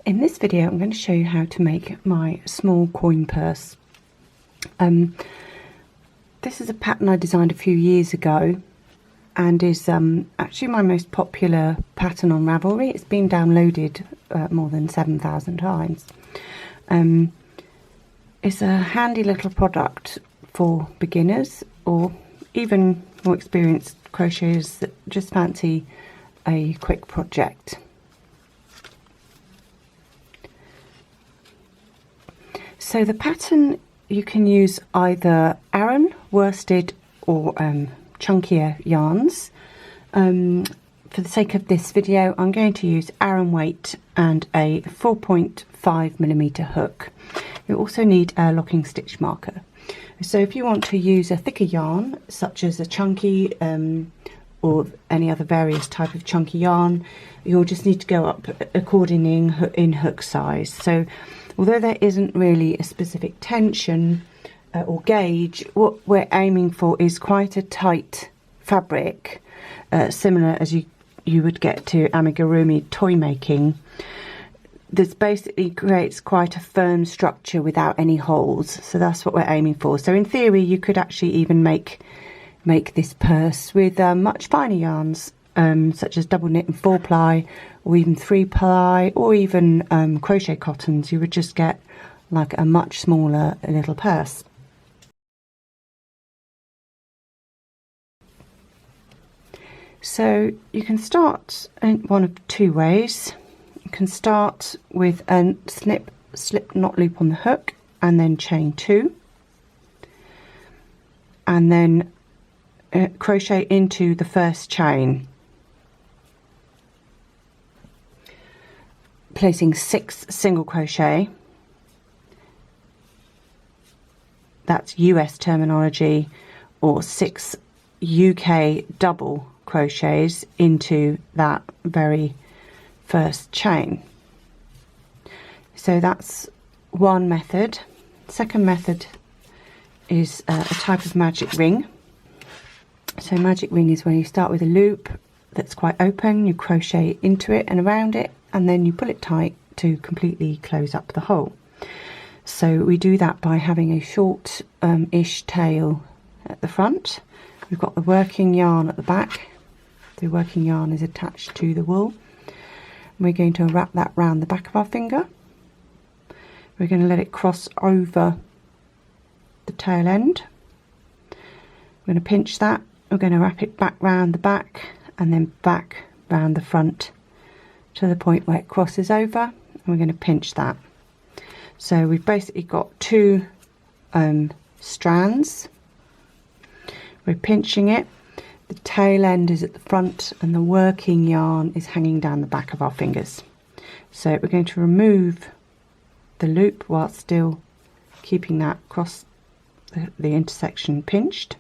In this video I'm going to show you how to make my small coin purse. This is a pattern I designed a few years ago and is actually my most popular pattern on Ravelry. It's been downloaded more than 7,000 times. It's a handy little product for beginners or even more experienced crocheters that just fancy a quick project. So the pattern, you can use either aran, worsted or chunkier yarns. For the sake of this video I'm going to use aran weight and a 4.5mm hook. You also need a locking stitch marker. So if you want to use a thicker yarn such as a chunky or any other various type of chunky yarn, you'll just need to go up accordingly in hook size. So although there isn't really a specific tension or gauge, what we're aiming for is quite a tight fabric, similar as you would get to amigurumi toy making. This basically creates quite a firm structure without any holes, so that's what we're aiming for. So in theory you could actually even make this purse with much finer yarns, such as double knit and 4-ply, or even 3-ply, or even crochet cottons. You would just get like a much smaller little purse. So you can start in one of two ways. You can start with a slip knot loop on the hook and then chain 2, and then crochet into the first chain, placing 6 single crochet. That's US terminology, or 6 UK double crochets into that very first chain. So that's one method. Second method is a type of magic ring. So magic ring is when you start with a loop that's quite open, you crochet into it and around it, and then you pull it tight to completely close up the hole. So we do that by having a short ish tail at the front. We've got the working yarn at the back. The working yarn is attached to the wool. We're going to wrap that round the back of our finger. We're going to let it cross over the tail end. We're going to pinch that. We're going to wrap it back round the back and then back round the front to the point where it crosses over, and we're going to pinch that. So we've basically got 2 strands. We're pinching it. The tail end is at the front and the working yarn is hanging down the back of our fingers. So we're going to remove the loop while still keeping that across the intersection pinched.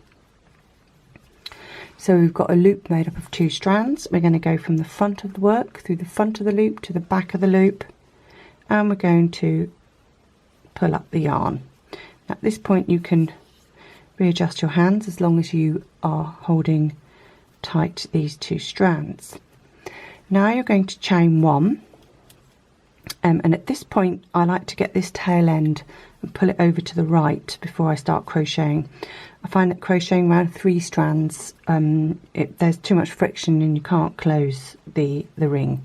So we've got a loop made up of 2 strands. We're going to go from the front of the work through the front of the loop to the back of the loop, and we're going to pull up the yarn. At this point you can readjust your hands as long as you are holding tight these 2 strands. Now you're going to chain 1, and at this point I like to get this tail end and pull it over to the right before I start crocheting. I find that crocheting around 3 strands, there's too much friction and you can't close the ring.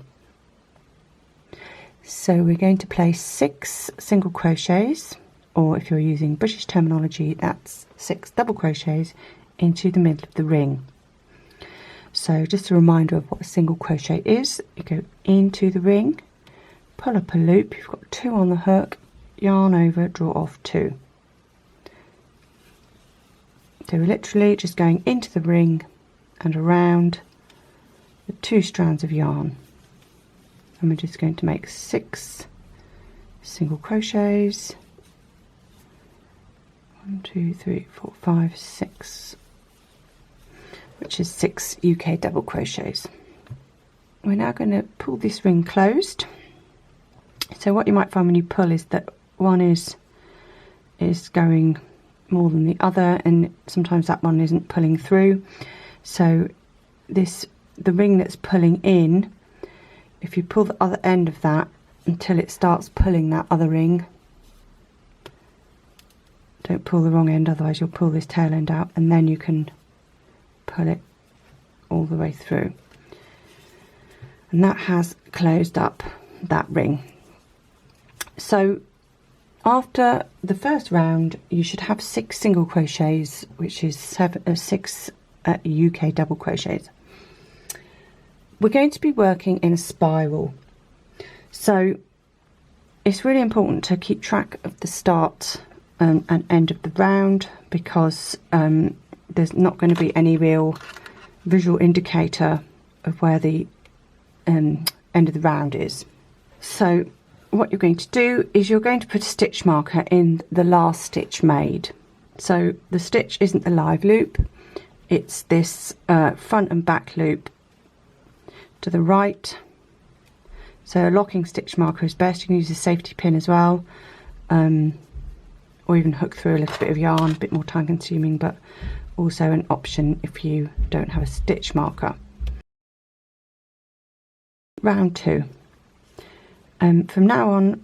So we're going to place 6 single crochets, or if you're using British terminology, that's 6 double crochets into the middle of the ring. So just a reminder of what a single crochet is. You go into the ring, pull up a loop, you've got 2 on the hook, yarn over, draw off 2. So we're literally just going into the ring and around the 2 strands of yarn, and we're just going to make 6 single crochets. 1, 2, 3, 4, 5, 6, which is 6 UK double crochets. We're now going to pull this ring closed. So what you might find when you pull is that one is going more than the other, and sometimes that one isn't pulling through. So the ring that's pulling in, if you pull the other end of that until it starts pulling that other ring. Don't pull the wrong end, otherwise you'll pull this tail end out, and then you can pull it all the way through. And that has closed up that ring. So after the first round you should have 6 single crochets, which is 6 UK double crochets. We're going to be working in a spiral, so it's really important to keep track of the start and end of the round, because there's not going to be any real visual indicator of where the end of the round is. So what you're going to do is you're going to put a stitch marker in the last stitch made. So the stitch isn't the live loop, it's this front and back loop to the right. So a locking stitch marker is best. You can use a safety pin as well, or even hook through a little bit of yarn, a bit more time consuming, but also an option if you don't have a stitch marker. Round 2. From now on,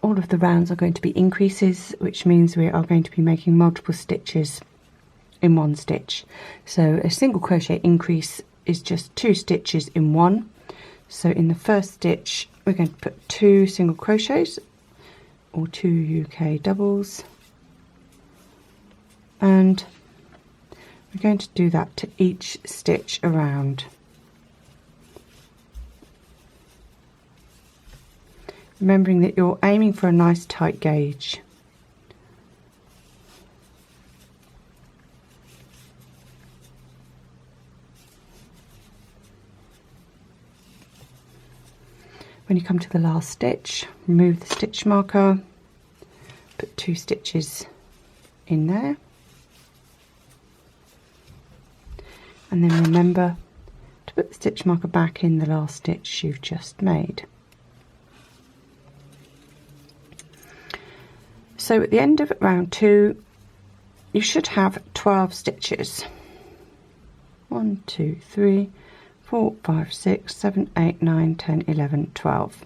all of the rounds are going to be increases, which means we are going to be making multiple stitches in one stitch. So a single crochet increase is just 2 stitches in one. So in the first stitch we're going to put 2 single crochets, or 2 UK doubles, and we're going to do that to each stitch around. Remembering that you're aiming for a nice tight gauge. When you come to the last stitch, remove the stitch marker, put 2 stitches in there, and then remember to put the stitch marker back in the last stitch you've just made. So at the end of round 2 you should have 12 stitches. 1, 2, 3, 4, 5, 6, 7, 8, 9, 10, 11, 12.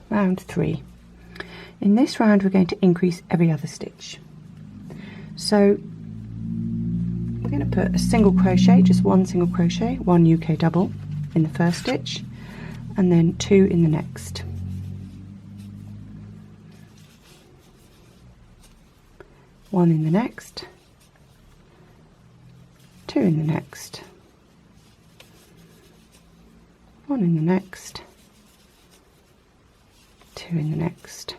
Round 3. In this round we're going to increase every other stitch. So we're going to put a single crochet, just 1 single crochet, 1 UK double in the first stitch, and then 2 in the next. One in the next, 2 in the next, 1 in the next, 2 in the next,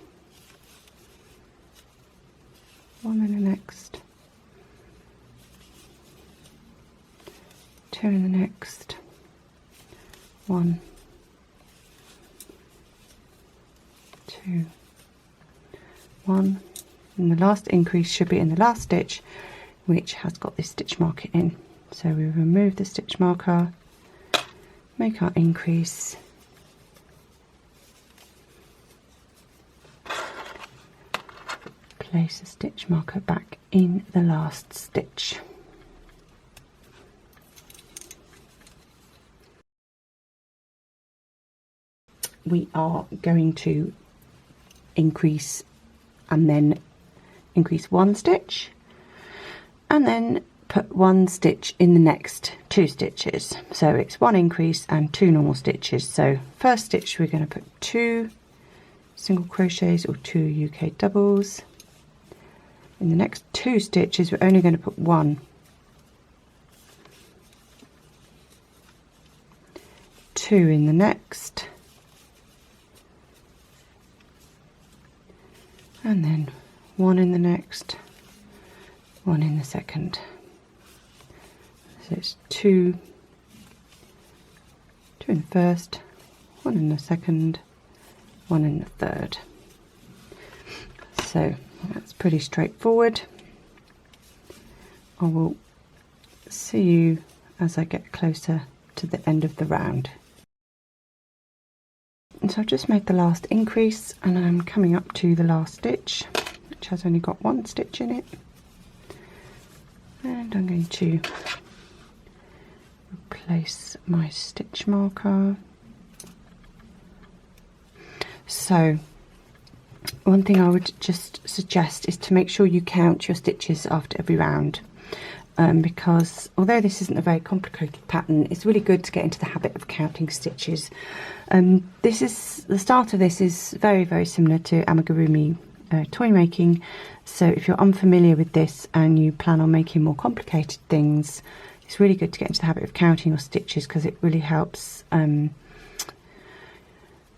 1 in the next, 2 in the next, 1, 2, 1. And the last increase should be in the last stitch, which has got this stitch marker in. So we remove the stitch marker, make our increase, place the stitch marker back in the last stitch. We are going to increase and then increase 1 stitch, and then put 1 stitch in the next 2 stitches. So it's 1 increase and 2 normal stitches. So first stitch we're going to put 2 single crochets or 2 UK doubles. In the next 2 stitches we're only going to put 1. 2 in the next, and then 1 in the next, 1 in the second. So it's 2 in the first, 1 in the second, 1 in the third. So that's pretty straightforward. I will see you as I get closer to the end of the round. And so I've just made the last increase and I'm coming up to the last stitch, which has only got 1 stitch in it, and I'm going to place my stitch marker. So one thing I would just suggest is to make sure you count your stitches after every round, because although this isn't a very complicated pattern, it's really good to get into the habit of counting stitches. This is the start of this is very similar to amigurumi toy making, so if you're unfamiliar with this and you plan on making more complicated things, it's really good to get into the habit of counting your stitches, because it really helps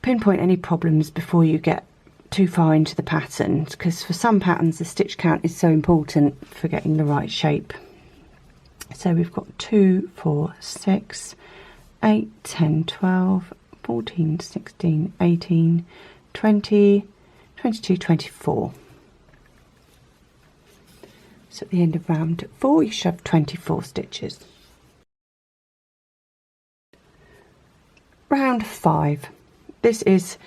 pinpoint any problems before you get too far into the pattern, because for some patterns the stitch count is so important for getting the right shape. So we've got 2, 4, 6, 8, 10, 12, 14, 16, 18, 20, 22, 24. So at the end of round 4 you should have 24 stitches. Round 5. This is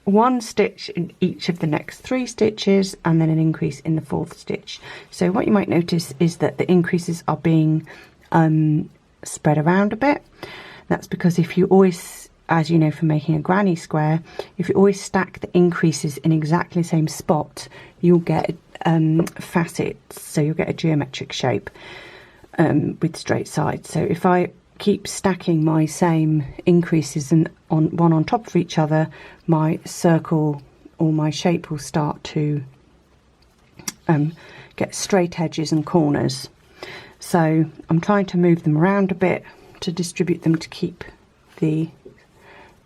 one stitch in each of the next 3 stitches and then an increase in the 4th stitch. So what you might notice is that the increases are being spread around a bit. That's because if you always, as you know from making a granny square, if you always stack the increases in exactly the same spot, you'll get facets, so you'll get a geometric shape with straight sides. So if I keep stacking my same increases and one on top of each other, my circle or my shape will start to get straight edges and corners. So I'm trying to move them around a bit to distribute them to keep the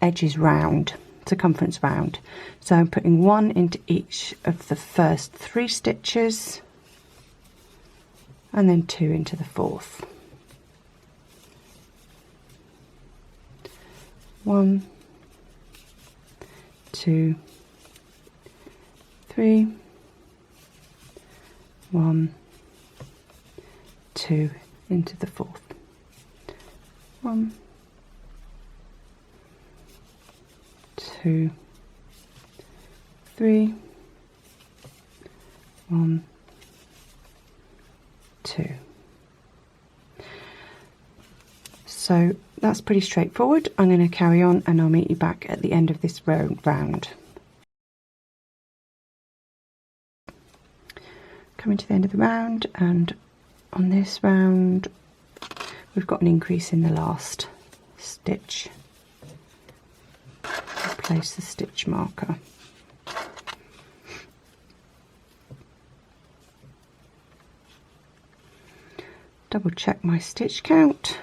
edges round, circumference round. So I'm putting 1 into each of the first 3 stitches and then 2 into the 4th. 1, 2, 3, 1, 2 into the 4th. 1, 2, 3, 1, 2. So that's pretty straightforward. I'm going to carry on and I'll meet you back at the end of this round. Coming to the end of the round, and on this round we've got an increase in the last stitch. I'll place the stitch marker. Double check my stitch count.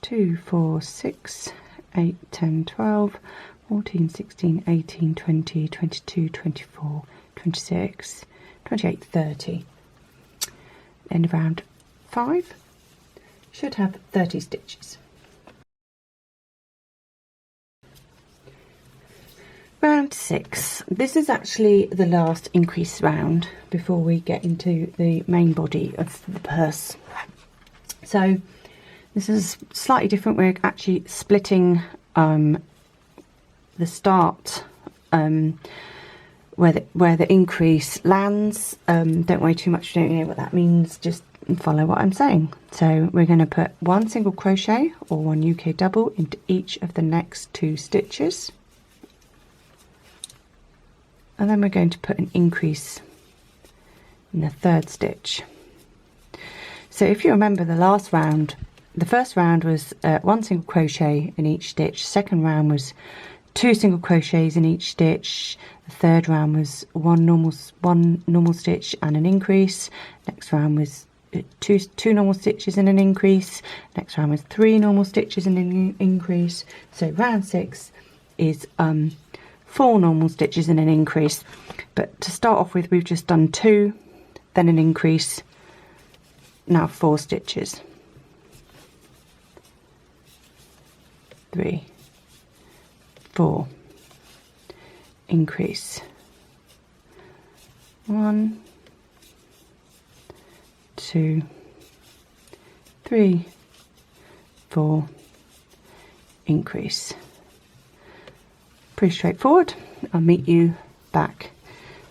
2, 4, 6, 8, 10, 12, 14, 16, 18, 20, 22, 24, 26, 28, 30. End of round 5. Should have 30 stitches. Round 6. This is actually the last increase round before we get into the main body of the purse. So this is slightly different. We're actually splitting the start where the increase lands. Don't worry too much if you don't know what that means, just follow what I'm saying. So we're going to put 1 single crochet or 1 UK double into each of the next 2 stitches, and then we're going to put an increase in the 3rd stitch. So if you remember the last round, the first round was 1 single crochet in each stitch, second round was 2 single crochets in each stitch, the third round was one normal stitch and an increase, next round was two normal stitches and an increase, next round was 3 normal stitches and an increase. So round 6 is 4 normal stitches and an increase, but to start off with we've just done 2, then an increase, now 4 stitches. 3, 4, increase, 1, 2, 3, 4, increase. Pretty straightforward. I'll meet you back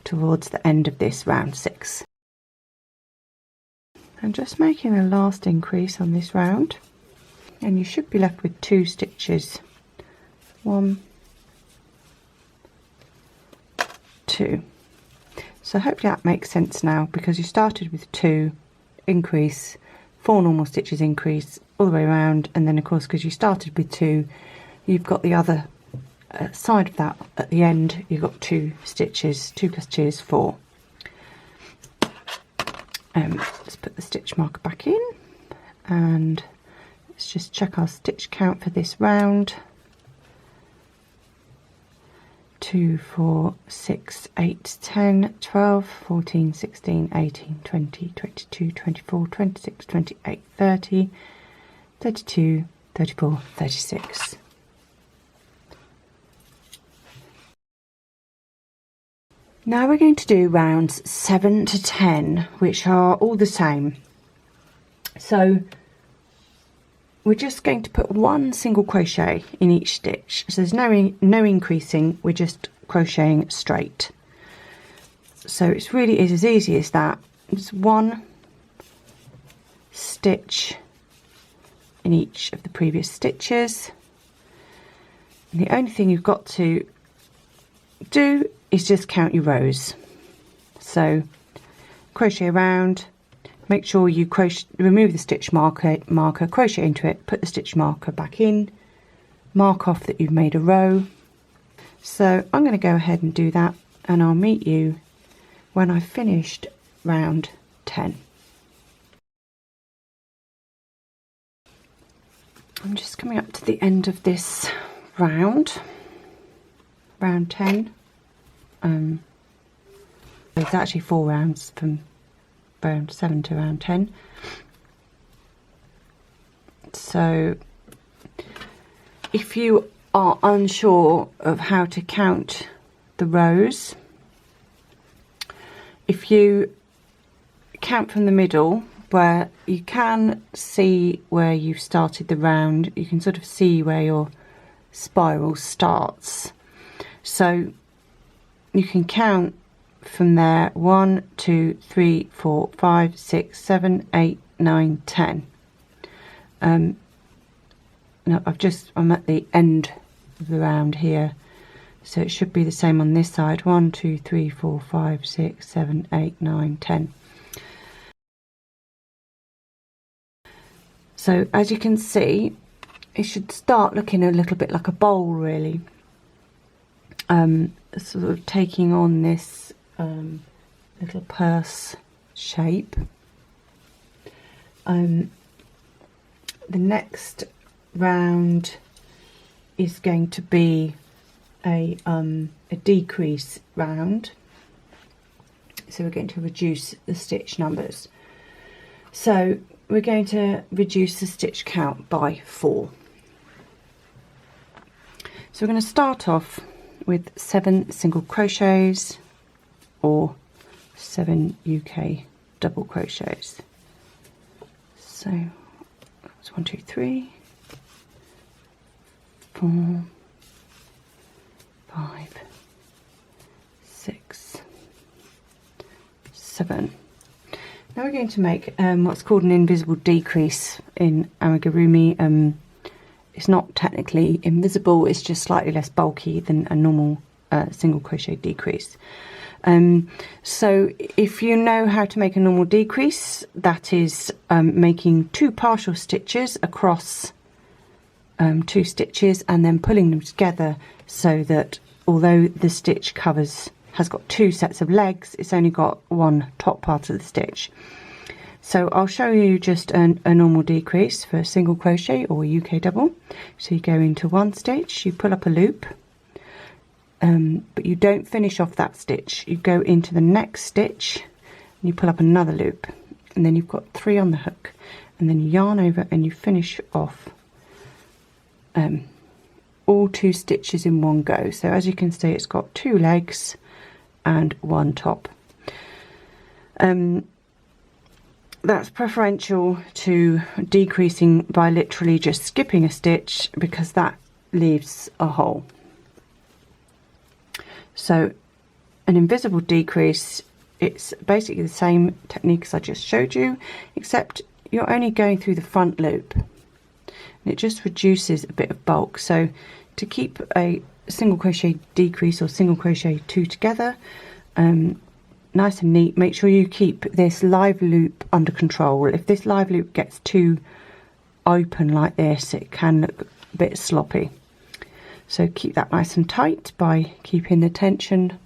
towards the end of this round 6. and just making a last increase on this round, and you should be left with 2 stitches. 1, 2. So hopefully that makes sense now, because you started with 2 increase, 4 normal stitches increase all the way around, and then of course because you started with 2, you've got the other side of that at the end, you've got 2 stitches, 2 plus 2 is 4. Let's put the stitch marker back in, and let's just check our stitch count for this round. 2, 4, 6, 8, 10, 12, 14, 16, 18, 20, 22, 24, 26, 28, 30, 32, 34, 36. Now we're going to do rounds 7 to 10, which are all the same. So we're just going to put 1 single crochet in each stitch. So there's no increasing, we're just crocheting straight. So it really is as easy as that. It's 1 stitch in each of the previous stitches. And the only thing you've got to do is just count your rows. So crochet around, make sure you remove the stitch marker, crochet into it, put the stitch marker back in, mark off that you've made a row. So I'm going to go ahead and do that, and I'll meet you when I've finished round 10. I'm just coming up to the end of this round 10. There's actually 4 rounds from round 7 to round 10. So if you are unsure of how to count the rows, if you count from the middle, where you can see where you've started the round, you can sort of see where your spiral starts. So you can count from there 1, 2, 3, 4, 5, 6, 7, 8, 9, 10. Now I'm at the end of the round here, so it should be the same on this side. 1, 2, 3, 4, 5, 6, 7, 8, 9, 10. So as you can see, it should start looking a little bit like a bowl, really. Sort of taking on this little purse shape. The next round is going to be a decrease round, so we're going to reduce the stitch numbers. So we're going to reduce the stitch count by 4. So we're going to start off with 7 single crochets, or 7 UK double crochets. So that's 1, 2, 3, 4, 5, 6, 7. Now we're going to make what's called an invisible decrease in amigurumi. It's not technically invisible, it's just slightly less bulky than a normal single crochet decrease. So if you know how to make a normal decrease, that is making 2 partial stitches across 2 stitches and then pulling them together, so that although the stitch has got 2 sets of legs, it's only got 1 top part of the stitch. So I'll show you just a normal decrease for a single crochet or a UK double. So you go into 1 stitch, you pull up a loop, but you don't finish off that stitch. You go into the next stitch and you pull up another loop, and then you've got 3 on the hook, and then you yarn over and you finish off all 2 stitches in one go. So as you can see, it's got 2 legs and 1 top. That's preferential to decreasing by literally just skipping a stitch, because that leaves a hole. So an invisible decrease it's basically the same technique as I just showed you, except you're only going through the front loop, and it just reduces a bit of bulk. So to keep a single crochet decrease or single crochet 2 together nice and neat, make sure you keep this live loop under control. If this live loop gets too open like this, it can look a bit sloppy. So keep that nice and tight by keeping the tension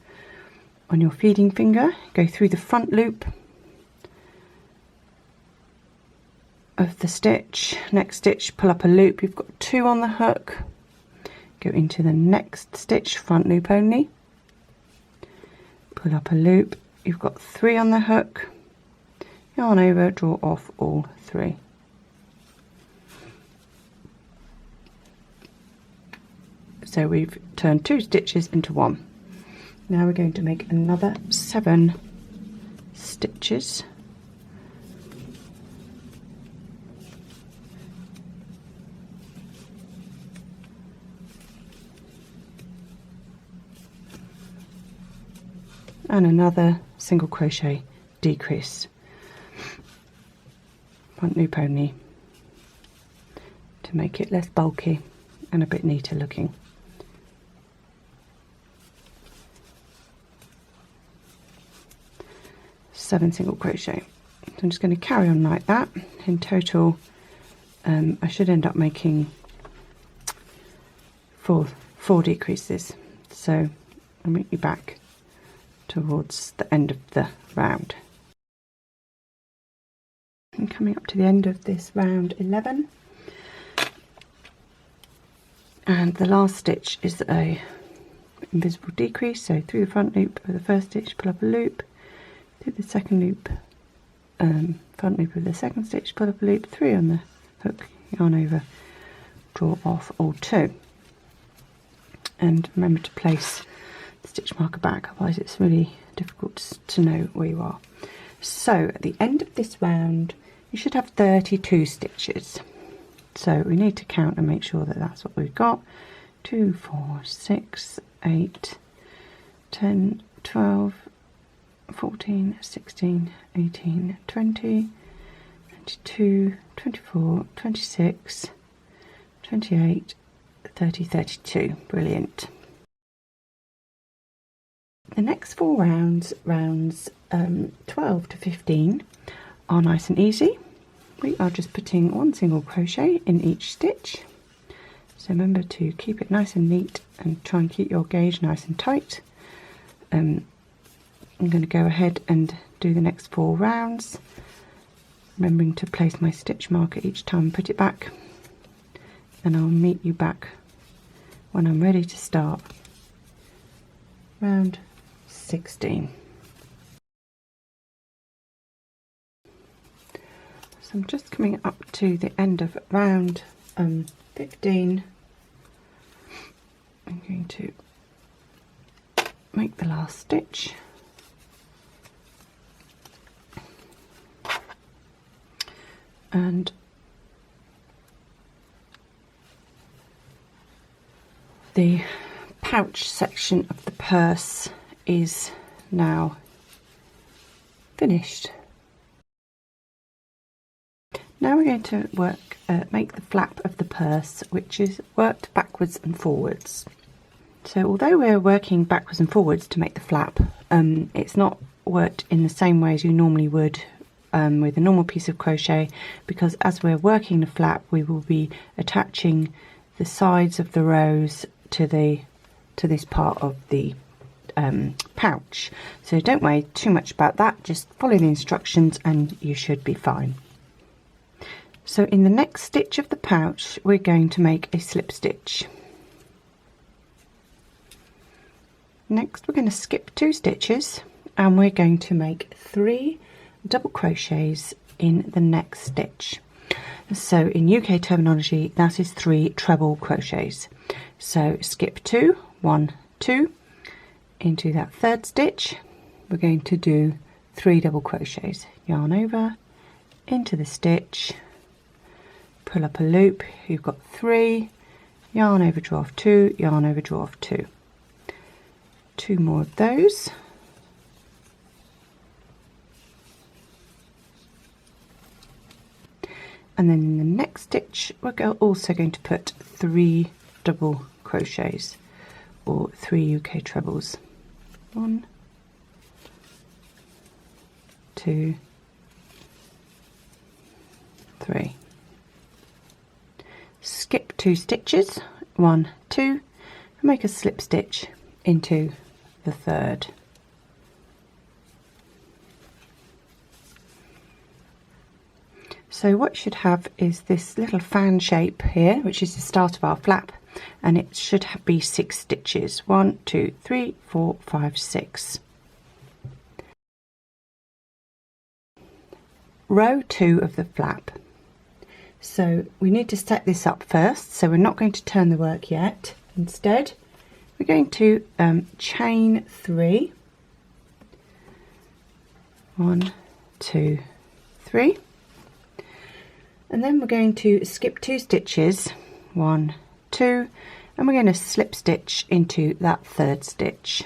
on your feeding finger. Go through the front loop of the stitch. Next stitch, pull up a loop. You've got 2 on the hook. Go into the next stitch, front loop only. Pull up a loop. You've got 3 on the hook. Yarn over, draw off all 3. So we've turned 2 stitches into 1. Now we're going to make another 7 stitches. And another single crochet decrease. Front loop only to make it less bulky and a bit neater looking. Seven single crochet. So I'm just going to carry on like that. In total I should end up making four decreases, so I'll meet you back towards the end of the round. I'm coming up to the end of this round 11, and the last stitch is a invisible decrease. So through the front loop of the first stitch, pull up a loop, through the second loop, front loop of the second stitch, pull up a loop, 3 on the hook, yarn over, draw off all 2, and remember to place the stitch marker back, otherwise it's really difficult to know where you are. So at the end of this round you should have 32 stitches, so we need to count and make sure that that's what we've got. 2, 4, 6, 8, 10, 12, 14, 16, 18, 20, 22, 24, 26, 28, 30, 32. Brilliant. The next 4 rounds, rounds 12 to 15, are nice and easy. We are just putting 1 single crochet in each stitch. So remember to keep it nice and neat and try and keep your gauge nice and tight. I'm going to go ahead and do the next 4 rounds, remembering to place my stitch marker each time and put it back. And I'll meet you back when I'm ready to start round 16. So I'm just coming up to the end of round 15. I'm going to make the last stitch. And the pouch section of the purse is now finished. Now we're going to make the flap of the purse, which is worked backwards and forwards. So although we're working backwards and forwards to make the flap, it's not worked in the same way as you normally would with a normal piece of crochet, because as we're working the flap we will be attaching the sides of the rows to this part of the pouch. So don't worry too much about that, just follow the instructions and you should be fine. So in the next stitch of the pouch we're going to make a slip stitch. Next we're going to skip 2 stitches and we're going to make 3 double crochets in the next stitch. So in UK terminology that is 3 treble crochets. So skip 2, 1, 2, into that 3rd stitch we're going to do 3 double crochets, yarn over, into the stitch, pull up a loop, you've got 3, yarn over, draw off 2, yarn over, draw off 2. 2 more of those, and then in the next stitch we're also going to put 3 double crochets or 3 UK trebles. 1, 2, 3. Skip 2 stitches, 1, 2, and make a slip stitch into the third. So what you should have is this little fan shape here, which is the start of our flap, and it should be 6 stitches. 1, 2, 3, 4, 5, 6. Row 2 of the flap. So we need to set this up first, so we're not going to turn the work yet. Instead we're going to chain 3, 1, 2, 3, and then we're going to skip 2 stitches, 1, 2, and we're going to slip stitch into that third stitch.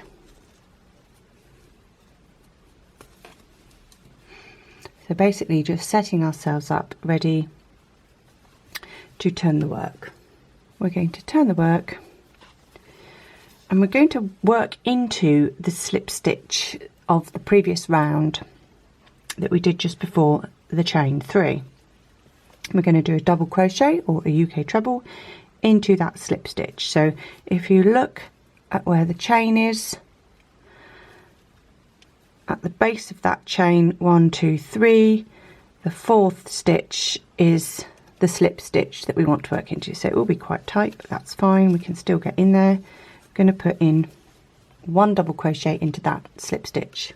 So basically just setting ourselves up ready to turn the work. We're going to turn the work and we're going to work into the slip stitch of the previous round that we did just before the chain 3. We're going to do a double crochet or a UK treble into that slip stitch. So if you look at where the chain is, at the base of that chain, 1, 2, 3, the 4th stitch is the slip stitch that we want to work into. So it will be quite tight, but that's fine, we can still get in there. I'm going to put in 1 double crochet into that slip stitch.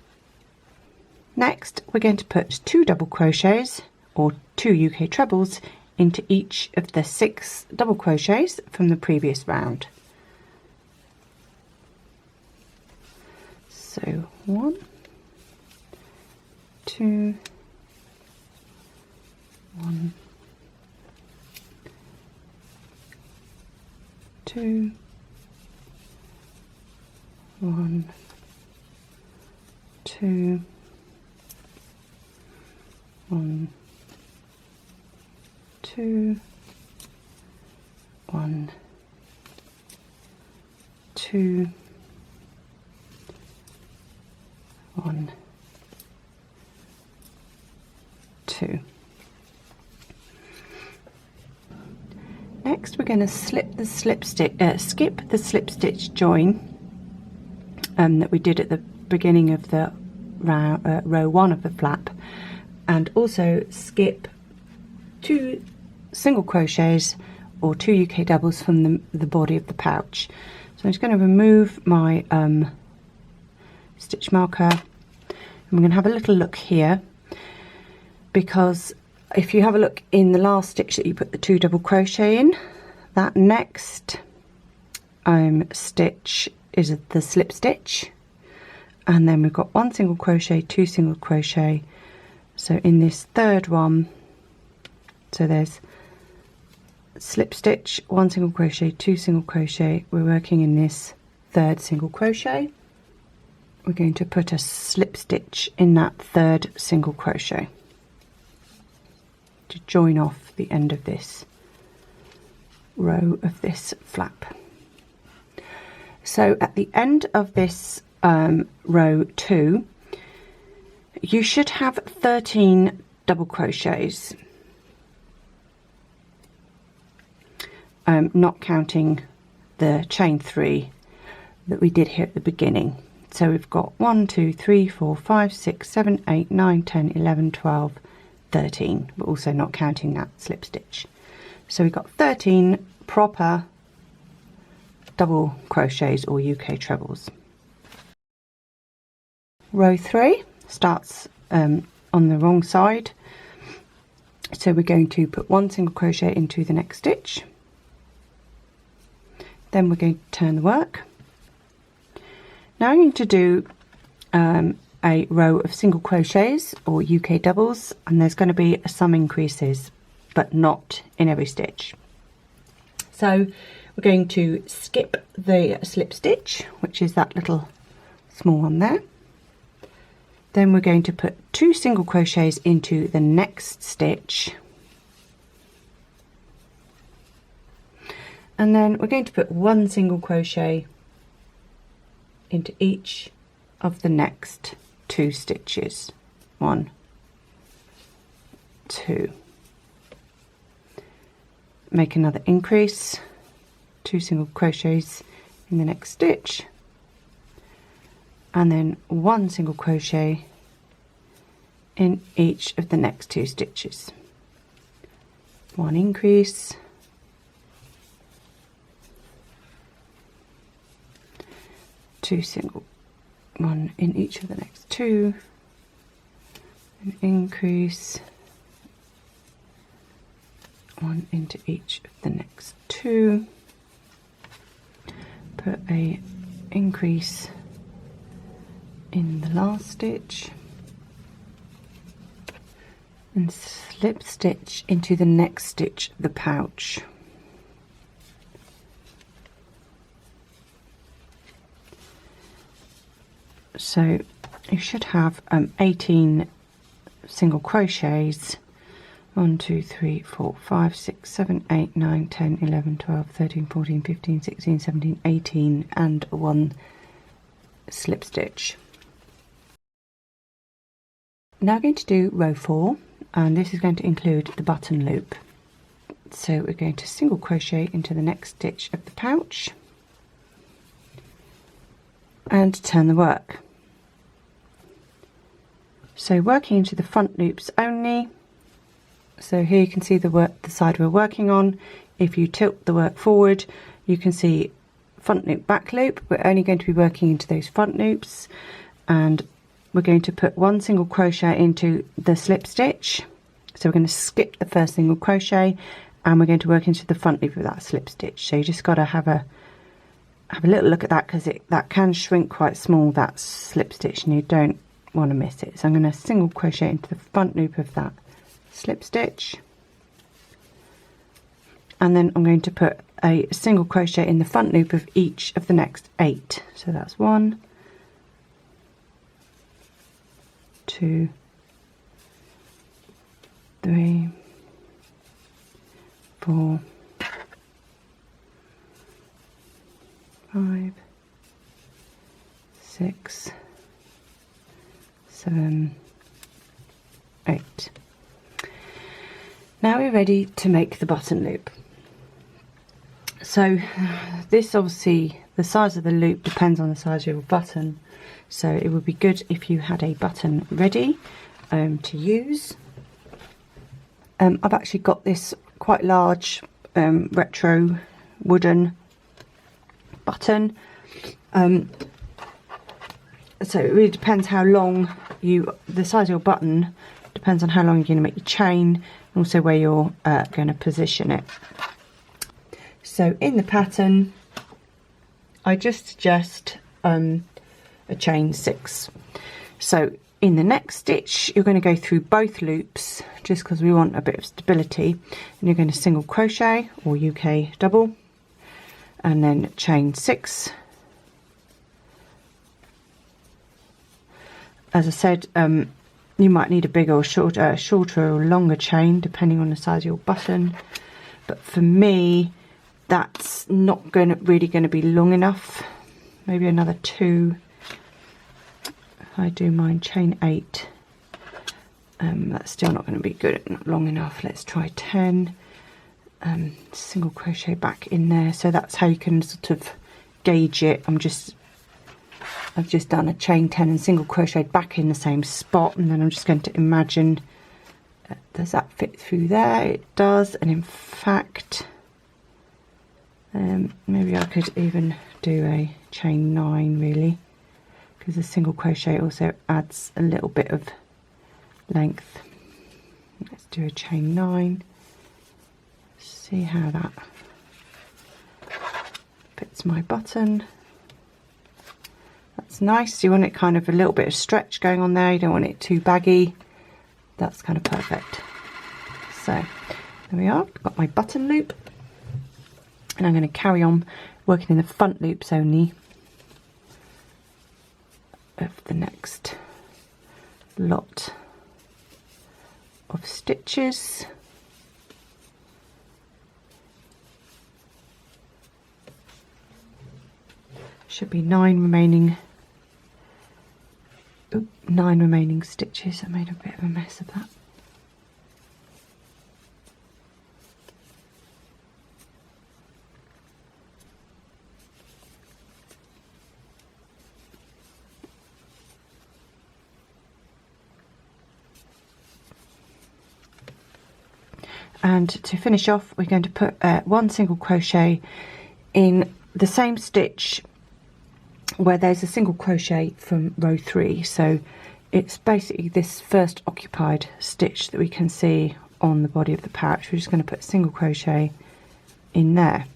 Next we're going to put 2 double crochets or 2 UK trebles into each of the 6 double crochets from the previous round. So 1, 2, 1, 2, 1, 2, 1, 2, 1, 2, 1, 2. Next we're going to skip the slip stitch join that we did at the beginning of the row 1 of the flap, and also skip 2 single crochets or 2 UK doubles from the body of the pouch. So I'm just going to remove my stitch marker, and we're going to have a little look here, because if you have a look in the last stitch that you put the 2 double crochet in, that next stitch is the slip stitch, and then we've got 1 single crochet, 2 single crochet. So in this third one, so there's slip stitch, 1 single crochet, 2 single crochet. We're working in this third single crochet. We're going to put a slip stitch in that third single crochet to join off the end of this row of this flap. So at the end of this row 2, you should have 13 double crochets, not counting the chain 3 that we did here at the beginning. So we've got 1, 2, 3, 4, 5, 6, 7, 8, 9, 10, 11, 12, 13, but also not counting that slip stitch. So we've got 13 proper double crochets or UK trebles. Row 3 starts on the wrong side, so we're going to put 1 single crochet into the next stitch, then we're going to turn the work. Now I'm going to do a row of single crochets or UK doubles, and there's going to be some increases but not in every stitch. So we're going to skip the slip stitch, which is that little small one there. Then we're going to put 2 single crochets into the next stitch, And then we're going to put one single crochet into each of the next 2 stitches. 1, 2. Make another increase, 2 single crochets in the next stitch, and then 1 single crochet in each of the next 2 stitches. 1 increase, 2 single, 1 in each of the next 2, an increase, 1 into each of the next 2, put a increase in the last stitch, and slip stitch into the next stitch of the pouch. So you should have 18 single crochets. 1, 2, 3, 4, 5, 6, 7, 8, 9, 10, 11, 12, 13, 14, 15, 16, 17, 18, and 1 slip stitch. Now I'm going to do row 4, and this is going to include the button loop. So we're going to single crochet into the next stitch of the pouch and turn the work. So working into the front loops only. So here you can see the side we're working on. If you tilt the work forward, you can see front loop, back loop. We're only going to be working into those front loops, and we're going to put 1 single crochet into the slip stitch. So we're going to skip the first single crochet, and we're going to work into the front loop of that slip stitch. So you just got to have a little look at that, because that can shrink quite small, that slip stitch, and you don't want to miss it. So I'm going to single crochet into the front loop of that slip stitch, and then I'm going to put a single crochet in the front loop of each of the next 8. So that's 1, 2, 3, 4, 5, 6, 7, 8. Now we're ready to make the button loop. So this, obviously the size of the loop depends on the size of your button, so it would be good if you had a button ready to use. I've actually got this quite large retro wooden button, so it really depends how long the size of your button depends on how long you're going to make your chain, and also where you're going to position it. So in the pattern, I just suggest a chain 6. So in the next stitch, you're going to go through both loops, just because we want a bit of stability, and you're going to single crochet or UK double, and then chain 6. As I said, you might need a bigger or shorter or longer chain depending on the size of your button, but for me that's not really going to be long enough. Maybe another 2. If I do mine chain 8, that's still not going to be good, not long enough. Let's try 10. Single crochet back in there, so that's how you can sort of gauge it. I've just done a chain 10 and single crocheted back in the same spot, and then I'm just going to imagine, does that fit through there? It does. And in fact, maybe I could even do a chain 9 really, because a single crochet also adds a little bit of length. Let's do a chain 9, see how that fits my button. That's nice. You want it kind of a little bit of stretch going on there, you don't want it too baggy. That's kind of perfect. So there we are, got my button loop, and I'm going to carry on working in the front loops only of the next lot of stitches. should be 9 remaining stitches. I made a bit of a mess of that. And to finish off, we're going to put 1 single crochet in the same stitch where there's a single crochet from row 3. So it's basically this first occupied stitch that we can see on the body of the pouch. We're just going to put a single crochet in there.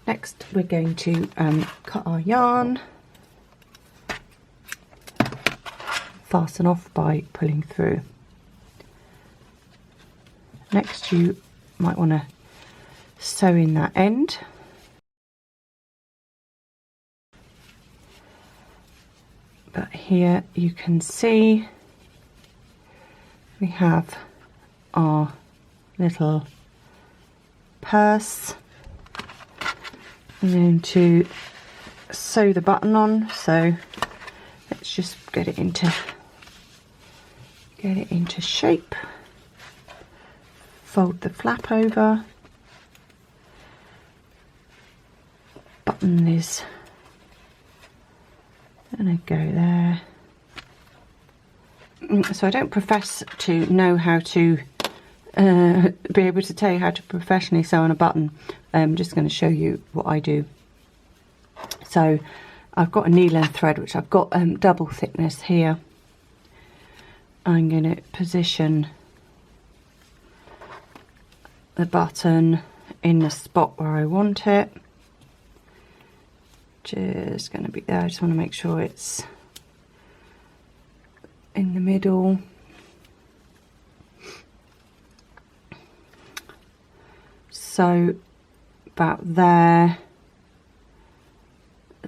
Next, we're going to cut our yarn, fasten off by pulling through. Next, you might want to sew in that end. But here you can see we have our little purse. I'm going to sew the button on, so let's just get it into shape. Fold the flap over. Button is gonna go there. So I don't profess to know how to be able to tell you how to professionally sew on a button. I'm just going to show you what I do. So I've got a needle and thread, which I've got double thickness here. I'm going to position the button in the spot where I want it. Just going to be there. I just want to make sure it's in the middle. So about there.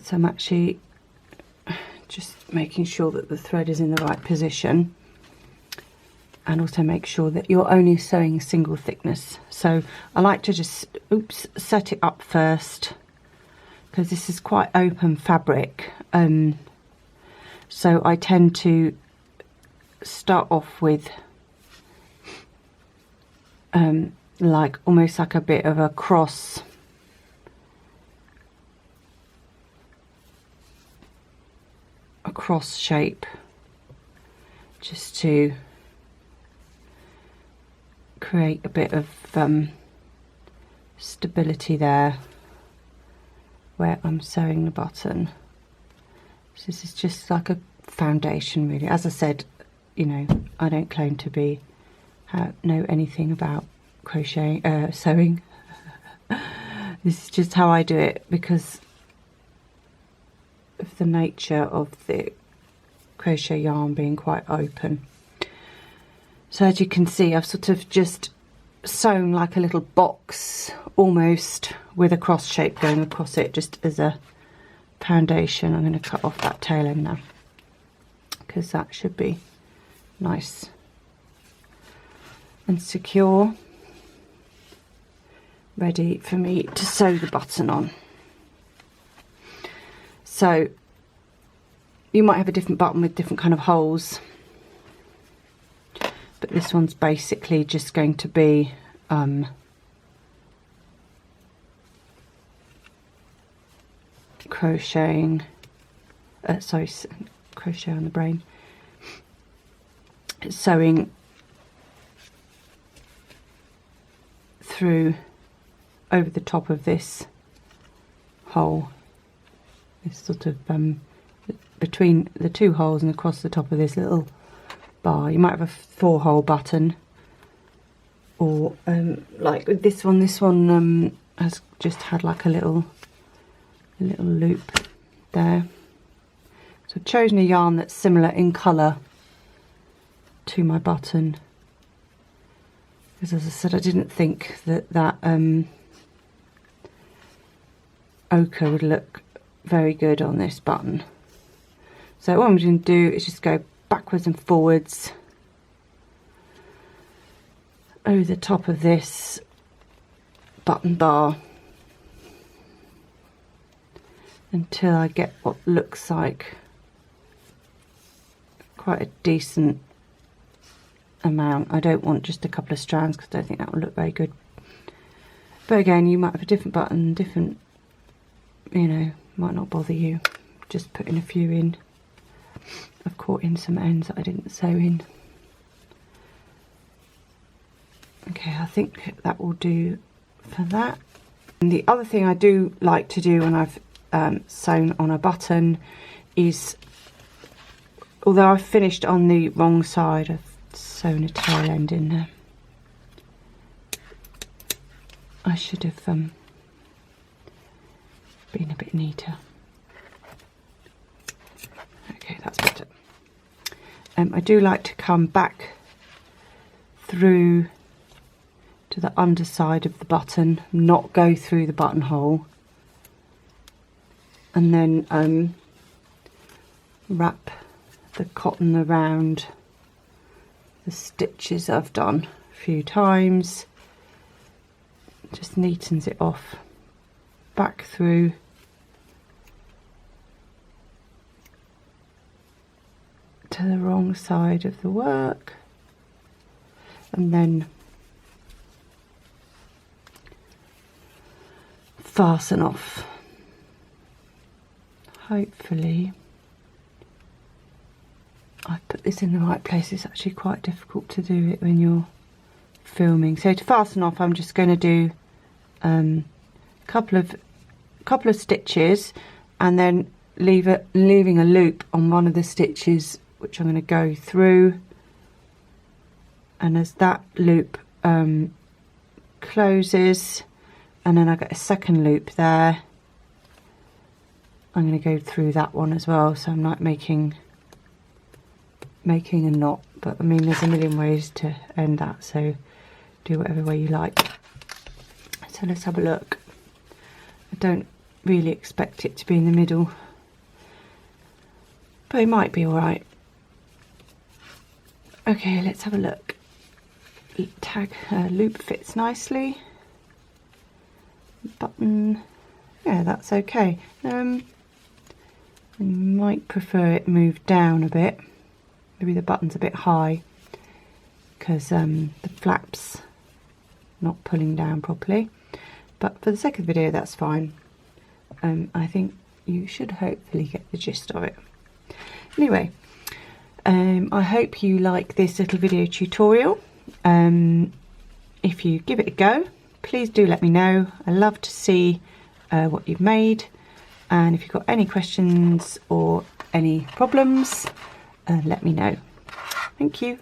So I'm actually just making sure that the thread is in the right position, and also make sure that you're only sewing single thickness. So I like to just set it up first, because this is quite open fabric, so I tend to start off with like almost like a bit of a cross shape, just to create a bit of stability there where I'm sewing the button. So this is just like a foundation, really. As I said, you know, I don't claim to be know anything about crochet sewing. This is just how I do it, because of the nature of the crochet yarn being quite open. So as you can see, I've sort of just sewn like a little box almost, with a cross shape going across it, just as a foundation. I'm going to cut off that tail end now, because that should be nice and secure, ready for me to sew the button on. So you might have a different button with different kind of holes, but this one's basically just going to be crocheting, crochet on the brain, sewing through over the top of this hole, this sort of between the two holes and across the top of this little bar. You might have a 4-hole button, or like with this one has just had like a little loop there. So I've chosen a yarn that's similar in colour to my button, because as I said, I didn't think that ochre would look very good on this button. So what I'm going to do is just go backwards and forwards over the top of this button bar, until I get what looks like quite a decent amount. I don't want just a couple of strands because I don't think that will look very good. But again, you might have a different button, different, you know, might not bother you. Just putting a few in. I've caught in some ends that I didn't sew in. Okay, I think that will do for that. And the other thing I do like to do when I've sewn on a button is, although I've finished on the wrong side, I've sewn a tail end in there. I should have been a bit neater. Okay, that's better. I do like to come back through to the underside of the button, not go through the buttonhole, and then wrap the cotton around the stitches I've done a few times. Just neatens it off, back through to the wrong side of the work, and then fasten off. Hopefully I've put this in the right place. It's actually quite difficult to do it when you're filming. So to fasten off, I'm just going to do a couple of stitches, and then leaving a loop on one of the stitches, which I'm going to go through, and as that loop closes, and then I get a second loop there, I'm going to go through that one as well, so I'm not making a knot. But I mean, there's a million ways to end that, so do whatever way you like. So let's have a look. I don't really expect it to be in the middle, but it might be alright. Okay, let's have a look. Tag loop fits nicely. Button, yeah, that's okay. I might prefer it moved down a bit. Maybe the button's a bit high because the flap's not pulling down properly. But for the sake of the video, that's fine. I think you should hopefully get the gist of it. Anyway, I hope you like this little video tutorial. If you give it a go, please do let me know. I love to see what you've made, and if you've got any questions or any problems, let me know. Thank you.